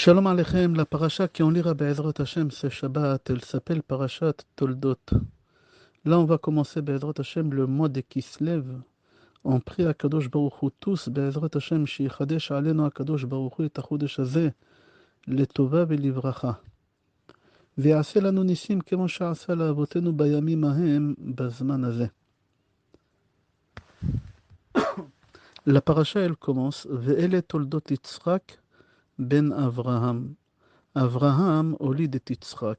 Shalom Aleichem, la paracha qu'on lira Be'ezrat Hashem ce Shabbat, elle s'appelle Parashat Toldot. Là, on va commencer Be'ezrat Hashem le mois de Kislev. On prie à Kadosh Baruch Hu tous, Be'ezrat Hashem, Shichadesh Alenu à Kadosh Baruch Hu et Achodesh Hazeh, Letova Velivracha. ויעשה לנו ניסים כמו שעשה לאבותינו בימים ההם בזמן הזה. La paracha, elle commence, ואלה תולדות יצחק בן אברהם. אברהם הוליד את יצחק.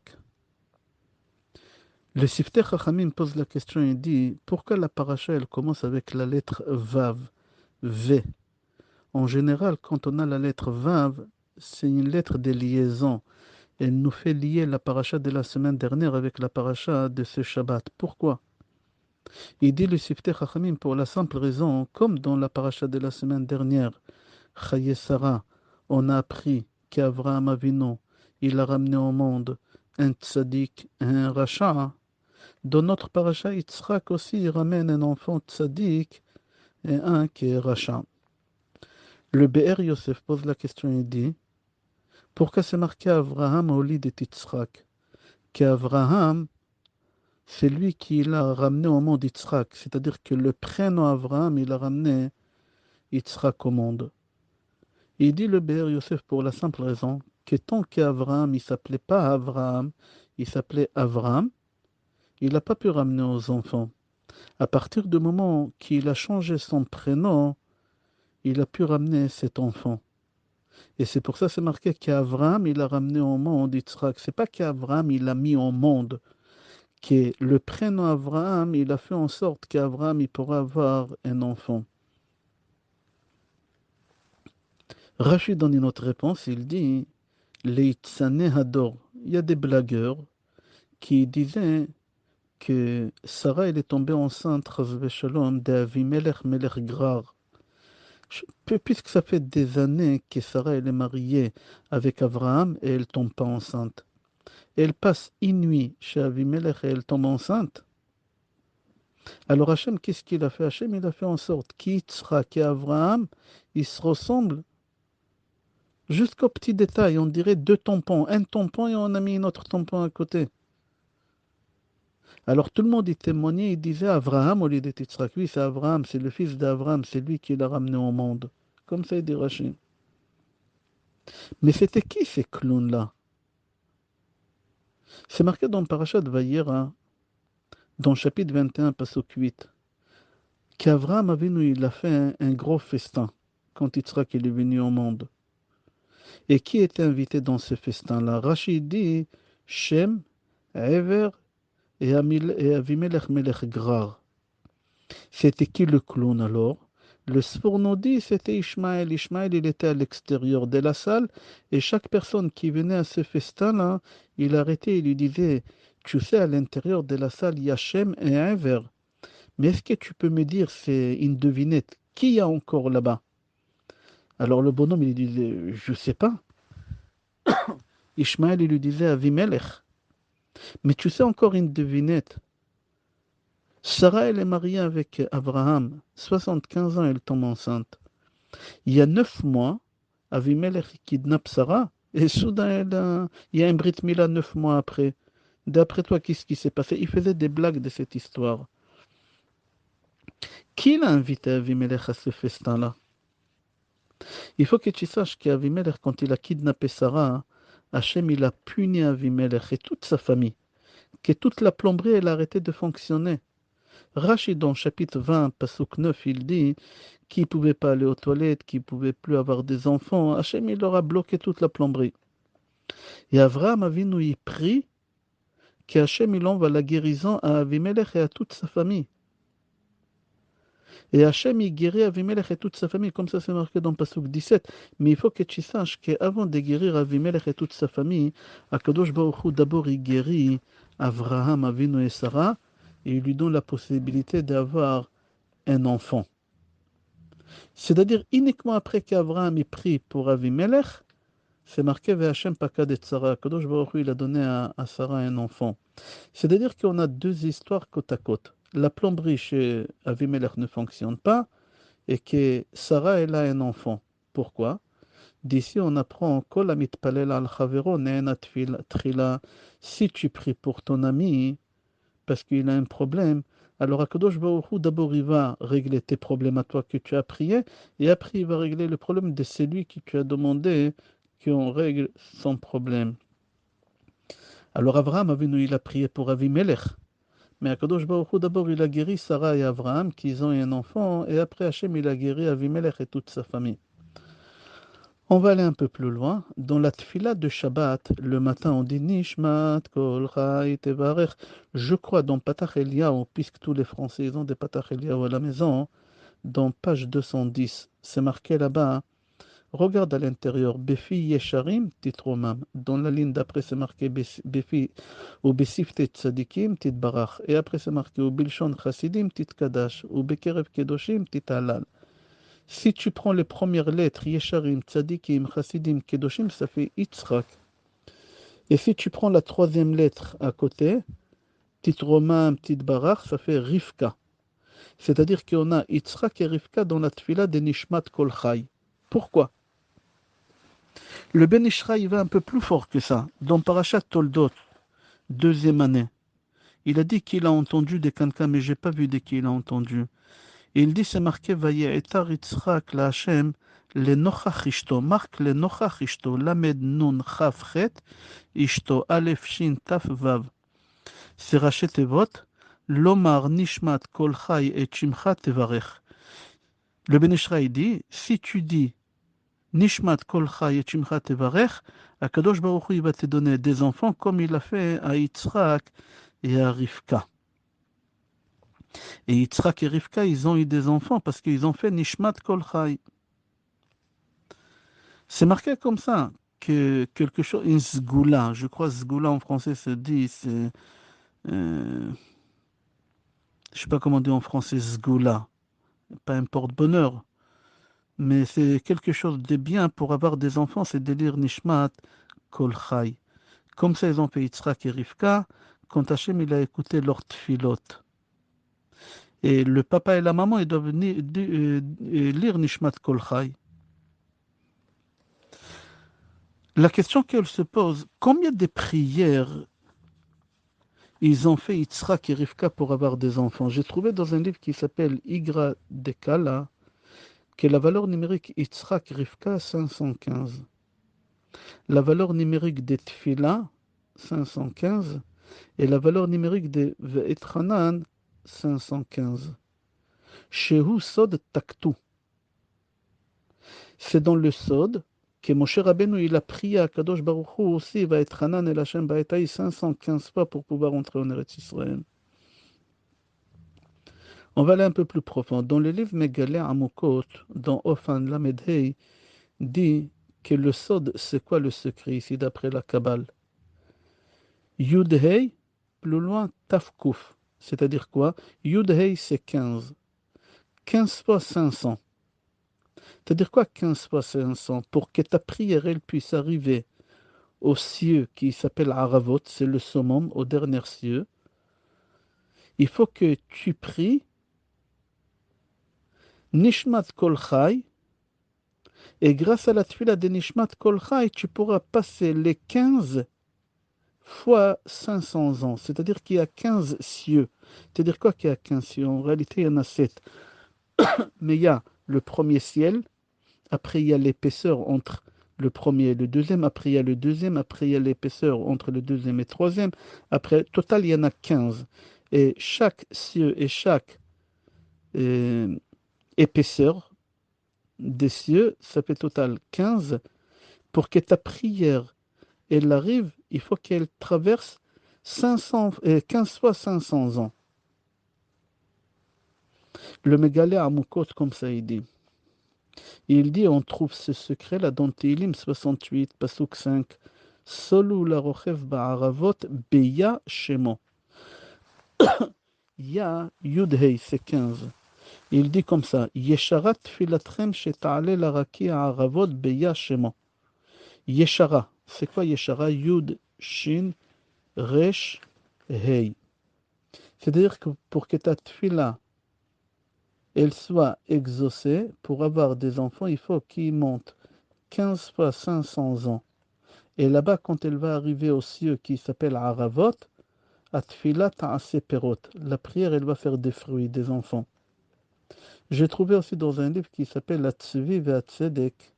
Le Sifteh Chachamim pose la question et dit pourquoi la paracha elle commence avec la lettre Vav, V. En général, quand on a la lettre Vav, c'est une lettre de liaison. Elle nous fait lier la paracha de la semaine dernière avec la paracha de ce Shabbat. Pourquoi? Il dit le Sifteh Chachamim pour la simple raison, comme dans la paracha de la semaine dernière, Chaye Sarah, on a appris qu'Avraham Avinu, il a ramené au monde un tzaddik et un rachat. Dans notre paracha, Yitzhak aussi ramène un enfant tzaddik et un qui est rachat. Le Be'er Yosef pose la question et dit pourquoi c'est marqué Avraham au lit de Yitzhak? Qu'Avraham, c'est lui qui l'a ramené au monde Yitzhak, c'est-à-dire que le prénom Avraham, il a ramené Yitzhak au monde. Il dit le Be'er Yosef pour la simple raison que tant qu'Avraham, il ne s'appelait pas Avraham, il s'appelait Avram, il n'a pas pu ramener aux enfants. À partir du moment qu'il a changé son prénom, il a pu ramener cet enfant. Et c'est pour ça que c'est marqué qu'Avraham, il a ramené au monde Yitzhak. C'est pas qu'Avraham, il a mis au monde. Que le prénom Avraham, il a fait en sorte qu'Avraham, il pourra avoir un enfant. Rachid donne une autre réponse, il dit les Tzaneh Hador. Il y a des blagueurs qui disaient que Sarah, elle est tombée enceinte, Shalom, d'Avimelech Melech Grar. Puisque ça fait des années que Sarah elle est mariée avec Abraham et elle ne tombe pas enceinte. Elle passe une nuit chez Avimelech et elle tombe enceinte. Alors Hachem, qu'est-ce qu'il a fait? Hachem, il a fait en sorte qu'Yitzhak et Abraham, ils se ressemblent jusqu'au petit détail. On dirait deux tampons. Un tampon et on a mis un autre tampon à côté. Alors tout le monde y témoignait, il disait Abraham au lieu de Yitzhak. Oui, c'est Abraham, c'est le fils d'Abraham, c'est lui qui l'a ramené au monde. Comme ça, il dit Rachid. Mais c'était qui ces clowns-là? C'est marqué dans Parashat Vayera, dans le chapitre 21, pasuk 8, qu'Avraham Avinu, il a fait un gros festin quand Yitzhak est venu au monde. Et qui était invité dans ce festin-là? Rachid dit Shem, Ever et Avimelech Melech Grar. C'était qui le clown alors? Le Sfour nous dit c'était Ishmaël. Ishmaël, il était à l'extérieur de la salle et chaque personne qui venait à ce festin-là, il arrêtait et lui disait tu sais, à l'intérieur de la salle, il y a Shem et Ever. Mais est-ce que tu peux me dire, c'est une devinette, qui y a encore là-bas? Alors le bonhomme, il disait je sais pas. Ishmaël, il lui disait Avimelech. Mais tu sais encore une devinette. Sarah, elle est mariée avec Abraham. 75 ans, elle tombe enceinte. Il y a 9 mois, Avimelech kidnappe Sarah et soudain, il y a un Brit Mila 9 mois après. D'après toi, qu'est-ce qui s'est passé? Il faisait des blagues de cette histoire. Qui l'a invité Avimelech à ce festin-là? Il faut que tu saches qu'Avimelech, quand il a kidnappé Sarah, Hachem, il a puni Avimelech et toute sa famille. Que toute la plomberie, elle a arrêté de fonctionner. Rachid, dans le chapitre 20, pasuk 9, il dit qu'il ne pouvait pas aller aux toilettes, qu'il ne pouvait plus avoir des enfants. Hachem, il leur a bloqué toute la plomberie. Et Avraham Avinu, il prie qu'Hachem, il envoie la guérison à Avimelech et à toute sa famille. Et Hachem, il guérit Avimelech et toute sa famille, comme ça c'est marqué dans pasuk 17. Mais il faut que tu saches qu'avant de guérir Avimelech et toute sa famille, Akadosh Baruch Hu, d'abord, il guérit Avraham Avinu et Sarah, et il lui donne la possibilité d'avoir un enfant. C'est-à-dire uniquement après qu'Avraham ait pris pour Avimelech, c'est marqué V'Hachem pakad et Sarah. Kadosh Baruch Hu, il a donné à Sarah un enfant. C'est-à-dire qu'on a deux histoires côte à côte. La plomberie chez Avimelech ne fonctionne pas et que Sarah, elle a un enfant. Pourquoi? D'ici, on apprend Kol hamitpalel al chavero ne'ena tchila. Si tu pries pour ton ami parce qu'il a un problème, alors Akadosh Baruch Hu, d'abord il va régler tes problèmes à toi que tu as prié, et après il va régler le problème de celui qui tu as demandé qu'on règle son problème. Alors Abraham Avinu, il a prié pour Avimelech. Mais Akadosh Baruch Hu, d'abord, il a guéri Sarah et Abraham, qu'ils ont eu un enfant, et après Hachem, il a guéri Avimelech et toute sa famille. On va aller un peu plus loin. Dans la tfila de Shabbat, le matin, on dit Nishmat kol chai tevarech. Je crois dans Patach Eliyahu, puisque tous les Français ils ont des Patach Eliyahu à la maison, dans page 210, c'est marqué là-bas. Regarde à l'intérieur, Befi Yesharim, Titromam. Dans la ligne d'après, c'est marqué Befi ou Besifte Tzadikim, Titbarach. Et après, c'est marqué ou Bilshon Chasidim, Titkadash. Ou Bekerev Kedoshim, Titalal. Si tu prends les premières lettres, Yesharim, Tzadikim, Chasidim, Kedoshim, ça fait Yitzhak. Et si tu prends la troisième lettre à côté, Titromam, Titbarach, ça fait Rivka. C'est-à-dire qu'on a Yitzhak et Rivka dans la tfila de Nishmat Kol Chai. Pourquoi? Le Ben Ishraï va un peu plus fort que ça. Dans Parashat Toldot, deuxième année, il a dit qu'il a entendu de quelqu'un, mais je n'ai pas vu de qui il a entendu. Et il dit, c'est marqué, Vaye'etar Yitzhak la Hashem, le nochach ishto, marque le nochach ishto, lamed nun chaf chet, ishto, alef shin taf vav. C'est Raché Tevot, lomar nishmat kol chai et shimcha tevarech. Le Ben Ishraï dit, si tu dis, Nishmat kol chai et shimcha tevarech, Akadosh Baruch Hu il va te donner des enfants comme il a fait à Yitzhak et à Rivka. Et Yitzhak et Rivka, ils ont eu des enfants parce qu'ils ont fait Nishmat kol chai. C'est marqué comme ça que quelque chose, une zgoula, je crois zgoula en français se dit, c'est, je sais pas comment dire en français zgoula, pas un porte-bonheur, mais c'est quelque chose de bien pour avoir des enfants, c'est de lire Nishmat kol chai. Comme ça, ils ont fait Yitzhak et Rivka, quand Hachem il a écouté leur tfilot. Et le papa et la maman, ils doivent lire Nishmat Kol Chai. La question qu'elle se pose, combien de prières ils ont fait Yitzhak et Rivka pour avoir des enfants? J'ai trouvé dans un livre qui s'appelle Igra de Kala que la valeur numérique Yitzhak et Rivka 515. La valeur numérique des Tfila 515 et la valeur numérique de Ve'etchanan 515. Shehu Sod Taktu. C'est dans le Sod que Moshe Rabbeinu il a prié à Kadosh Baruch Hu aussi, va être Hanan et Hashem Baetaï 515 fois pour pouvoir entrer en Eretz Israël. On va aller un peu plus profond. Dans le livre Megalé Amukot, dans Ofan Lamedhei, dit que le Sod, c'est quoi le secret ici d'après la Kabbale? Yud-Hei, plus loin, Tafkouf. C'est-à-dire quoi? Yud-Hei, c'est 15. 15 fois 500. C'est-à-dire quoi 15 fois 500? Pour que ta prière elle puisse arriver aux cieux qui s'appelle Aravot, c'est le summum, aux derniers cieux, il faut que tu pries Nishmat Kol Chai, et grâce à la tfila de Nishmat Kol Chai, tu pourras passer les 15 fois 500 ans. C'est-à-dire qu'il y a 15 cieux. C'est-à-dire quoi qu'il y a 15 cieux? En réalité, il y en a 7. Mais il y a le premier ciel, après il y a l'épaisseur entre le premier et le deuxième, après il y a le deuxième, après il y a l'épaisseur entre le deuxième et le troisième, après, total, il y en a 15. Et chaque cieux et chaque épaisseur des cieux, ça fait total 15. Pour que ta prière, elle arrive, il faut qu'elle traverse 15 fois 500 ans. Le Mégalé Amukot, comme ça il dit. Il dit, on trouve ce secret-là dans Tehillim 68, Pasuk 5. Solu la rochev ba'aravot beya shemo. Ya yudhei, c'est 15. Il dit comme ça, Yesharat filatrem sheta'ale la raki ha'aravot beya shemo. Yeshara, c'est quoi Yeshara? Yud, Shin, Resh, Hei. C'est-à-dire que pour que ta tfila elle soit exaucée, pour avoir des enfants, il faut qu'ils montent 15 fois 500 ans. Et là-bas, quand elle va arriver aux cieux qui s'appelle Aravot, Atfila ta'ase perot. La prière, elle va faire des fruits, des enfants. J'ai trouvé aussi dans un livre qui s'appelle La Tzvi ve'atzedek,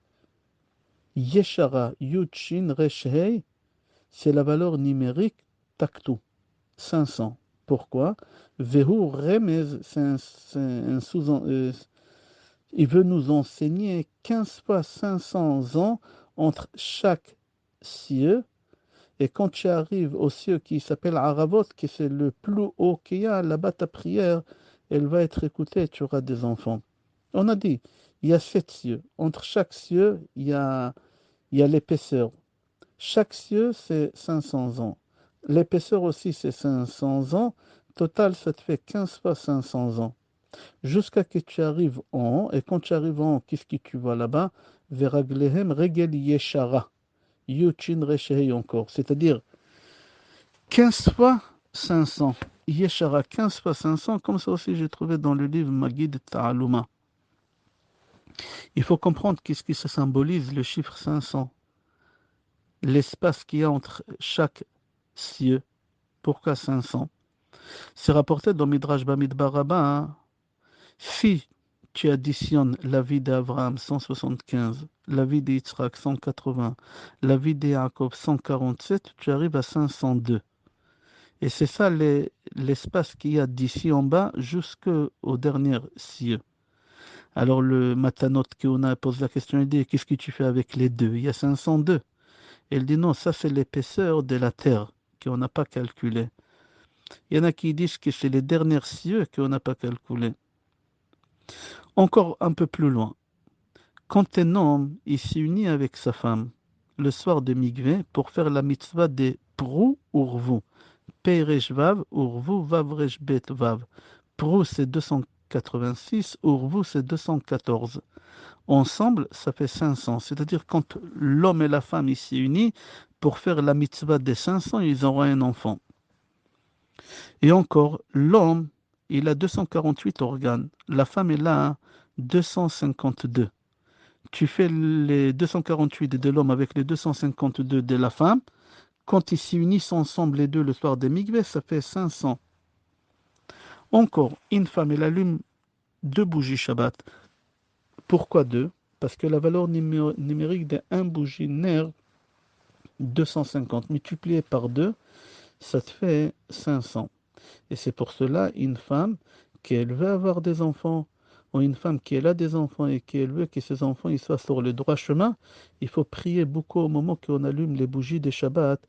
Yeshara Yuchin Reshhei, c'est la valeur numérique Taktu, 500. Pourquoi? Vehu Remez, c'est un il veut nous enseigner 15 fois 500 ans entre chaque cieux. Et quand tu arrives au cieux qui s'appelle Aravot, qui c'est le plus haut qu'il y a, là-bas ta prière, elle va être écoutée et tu auras des enfants. On a dit, il y a 7 cieux. Entre chaque cieux, il y a l'épaisseur. Chaque cieux, c'est 500 ans. L'épaisseur aussi, c'est 500 ans. Total, ça te fait 15 fois 500 ans. Jusqu'à que tu arrives en haut. Et quand tu arrives en haut, qu'est-ce que tu vois là-bas? Veraglehem regel yeshara. Yuchin reshehei encore. C'est-à-dire 15 fois 500. Yeshara 15 fois 500. Comme ça aussi, j'ai trouvé dans le livre Magid Ta'aluma. Il faut comprendre qu'est-ce que ça symbolise, le chiffre 500. L'espace qu'il y a entre chaque cieux. Pourquoi 500? C'est rapporté dans Midrash Bamidbar Rabbah. Hein? Si tu additionnes la vie d'Abraham 175, la vie d'Yitzhak 180, la vie de Yaakov 147, tu arrives à 502. Et c'est ça l'espace qu'il y a d'ici en bas jusqu'au dernier cieux. Alors le Matanot Keuna pose la question, il dit, qu'est-ce que tu fais avec les deux? Il y a 502. Elle dit non, ça c'est l'épaisseur de la terre qu'on n'a pas calculé. Il y en a qui disent que c'est les derniers cieux qu'on n'a pas calculé. Encore un peu plus loin. Quand un homme il s'unit avec sa femme le soir de Migvé pour faire la mitzvah des Prou Urvu, Peiresh Vav, Urvu Vavresh Bet Vav. Prou c'est 286, Urvu c'est 214. Ensemble, ça fait 500. C'est-à-dire quand l'homme et la femme ils s'unissent pour faire la mitzvah des 500, ils auront un enfant. Et encore, l'homme, il a 248 organes. La femme, elle a 252. Tu fais les 248 de l'homme avec les 252 de la femme. Quand ils s'unissent ensemble les deux le soir des mikveh, ça fait 500. Encore, une femme, elle allume 2 bougies Shabbat. Pourquoi 2? Parce que la valeur numérique d'un bougie ner, 250, multiplié par 2, ça te fait 500. Et c'est pour cela, une femme qui veut avoir des enfants, ou une femme qui a des enfants et qui veut que ses enfants ils soient sur le droit chemin, il faut prier beaucoup au moment qu'on allume les bougies de Shabbat,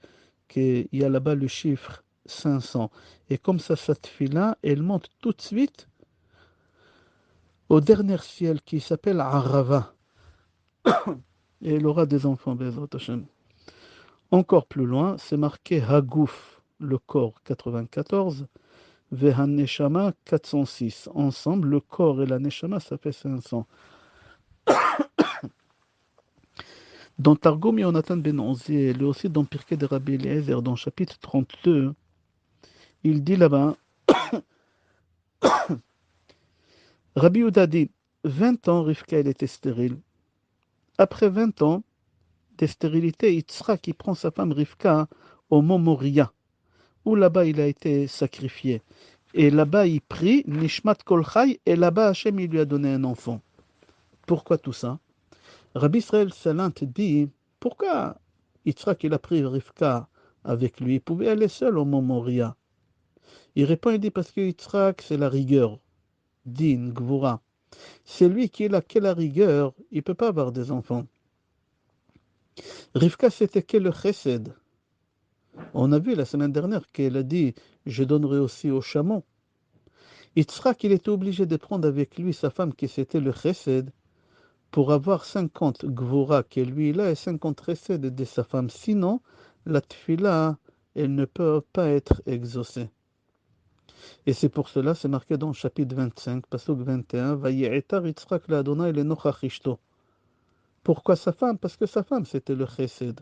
qu'il y a là-bas le chiffre 500. Et comme ça, cette fille-là, elle monte tout de suite au dernier ciel qui s'appelle Arava. Et elle aura des enfants, Bezrat Hashem. Encore plus loin, c'est marqué Hagouf, le corps, 94. Vehan Neshama 406. Ensemble, le corps et la Neshama, ça fait 500. Dans Targum Yonatan ben Oziel, et aussi dans Pirkei de Rabbi Eliezer, dans chapitre 32, il dit là-bas, Rabbi Yehuda dit, 20 ans, Rivka, elle était stérile. Après 20 ans de stérilité, Yitzhak qui prend sa femme Rivka au mont Moria, où là-bas il a été sacrifié. Et là-bas il prie, Nishmat Kol Chai, et là-bas Hachem il lui a donné un enfant. Pourquoi tout ça? Rabbi Israël Salant dit, pourquoi Yitzhak il a pris Rivka avec lui? Il pouvait aller seul au mont Moria. Il répond, il dit, parce que Yitzhak c'est la rigueur. Din, Gvura. C'est lui qui est là, qui a la rigueur, il ne peut pas avoir des enfants. Rivka c'était que le chesed. On a vu la semaine dernière qu'elle a dit, je donnerai aussi au chameau. Yitzhak il était obligé de prendre avec lui sa femme qui c'était le chesed, pour avoir 50 gvura que lui là et 50 chesed de sa femme. Sinon, la tfila, elle ne peut pas être exaucée. Et c'est pour cela, c'est marqué dans le chapitre 25, pasuk 21, Vaye'etar Yitzhak l'Adonai lenochach ishto. Pourquoi sa femme? Parce que sa femme, c'était le chesed.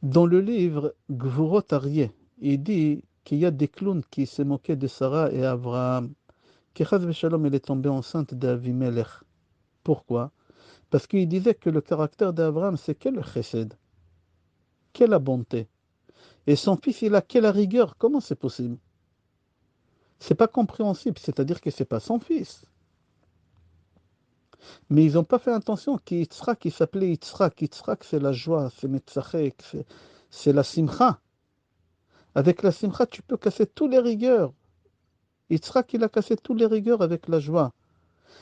Dans le livre Gvurot Aryeh, il dit qu'il y a des clowns qui se moquaient de Sarah et Abraham. Que Chaz Veshalom, elle est tombée enceinte d'Avimelech. Pourquoi? Parce qu'il disait que le caractère d'Abraham, c'est quel le chesed, quelle la bonté. Et son fils, il a quelle rigueur. Comment c'est possible? C'est pas compréhensible, c'est-à-dire que c'est pas son fils. Mais ils n'ont pas fait attention qu'Yitzhak, il s'appelait Yitzhak. Yitzhak, c'est la joie, c'est Metzachek, c'est la simcha. Avec la simcha, tu peux casser tous les rigueurs. Yitzhak, il a cassé tous les rigueurs avec la joie.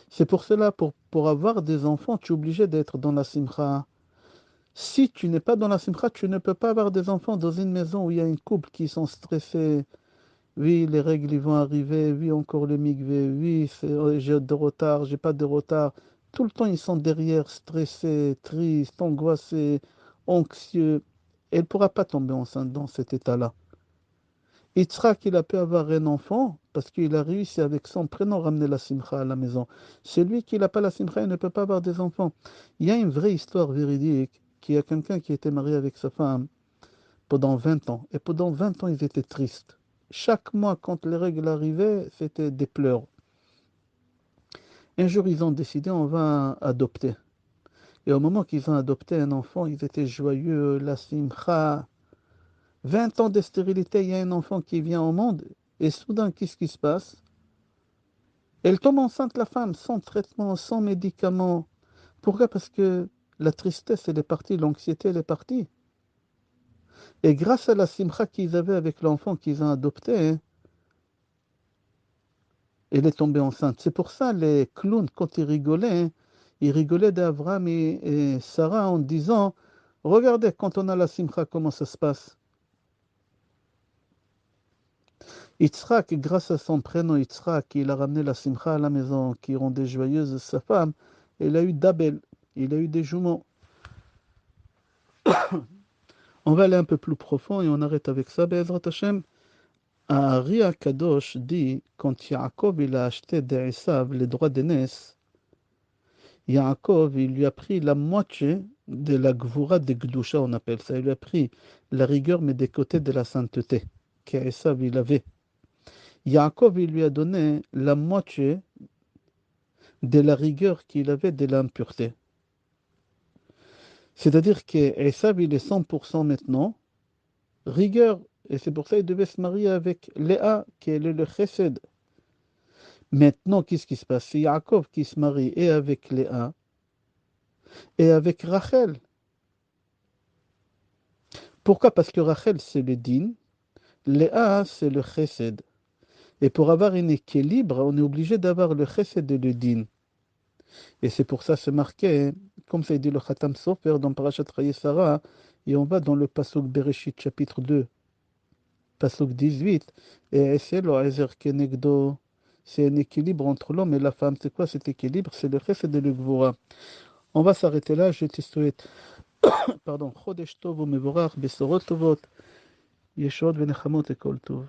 C'est pour cela, pour avoir des enfants, tu es obligé d'être dans la simcha. Si tu n'es pas dans la simcha, tu ne peux pas avoir des enfants dans une maison où il y a un couple qui sont stressés. Oui, les règles ils vont arriver. Oui, encore le migvé. Oui, j'ai de retard, j'ai pas de retard. Tout le temps, ils sont derrière, stressés, tristes, angoissés, anxieux. Elle ne pourra pas tomber enceinte dans cet état-là. Yitzhak, il a pu avoir un enfant parce qu'il a réussi avec son prénom ramener la simcha à la maison. Celui qui n'a pas la simcha, il ne peut pas avoir des enfants. Il y a une vraie histoire véridique qu'il y a quelqu'un qui était marié avec sa femme pendant 20 ans. Et pendant 20 ans, ils étaient tristes. Chaque mois, quand les règles arrivaient, c'était des pleurs. Un jour, ils ont décidé, on va adopter. Et au moment qu'ils ont adopté un enfant, ils étaient joyeux, la simcha. 20 ans de stérilité, il y a un enfant qui vient au monde. Et soudain, qu'est-ce qui se passe? Elle tombe enceinte, la femme, sans traitement, sans médicaments. Pourquoi? Parce que la tristesse, elle est partie, l'anxiété, elle est partie. Et grâce à la simcha qu'ils avaient avec l'enfant qu'ils ont adopté, hein, elle est tombée enceinte. C'est pour ça, les clowns, quand ils rigolaient d'Abraham et Sarah en disant, regardez, quand on a la simcha, comment ça se passe. Yitzhak, grâce à son prénom Yitzhak, il a ramené la simcha à la maison, qui rendait joyeuse sa femme. Il a eu d'Abel, il a eu des jumeaux. On va aller un peu plus profond et on arrête avec ça, Be'ezrat Hashem. Ari Kadosh dit, quand Yaakov il a acheté d'Esav les droits d'aînesse, Yaakov il lui a pris la moitié de la Gvura de Gdusha, on appelle ça. Il lui a pris la rigueur, mais des côtés de la sainteté qu'Esav il avait. Yaakov il lui a donné la moitié de la rigueur qu'il avait de l'impureté. C'est-à-dire qu'Esav il est 100% maintenant rigueur. Et c'est pour ça qu'il devait se marier avec Léa, qui est le chesed. Maintenant, qu'est-ce qui se passe? C'est Yaakov qui se marie et avec Léa et avec Rachel. Pourquoi? Parce que Rachel, c'est le din, Léa, c'est le chesed. Et pour avoir un équilibre, on est obligé d'avoir le chesed et le din. Et c'est pour ça, c'est marqué, comme ça dit le Khatam Sofer dans Parashat Chaye Sarah, et on va dans le Pasuk Bereshit, chapitre 2, Pasuk 18, et c'est le Ezer Kenegdo. C'est un équilibre entre l'homme et la femme. C'est quoi cet équilibre? C'est le chesed et le gvura. On va s'arrêter là. Je te souhaite, pardon, Chodesh Tov u'Mevorach, Besorot Tovot, Yeshua Venechamot et Kol Tov.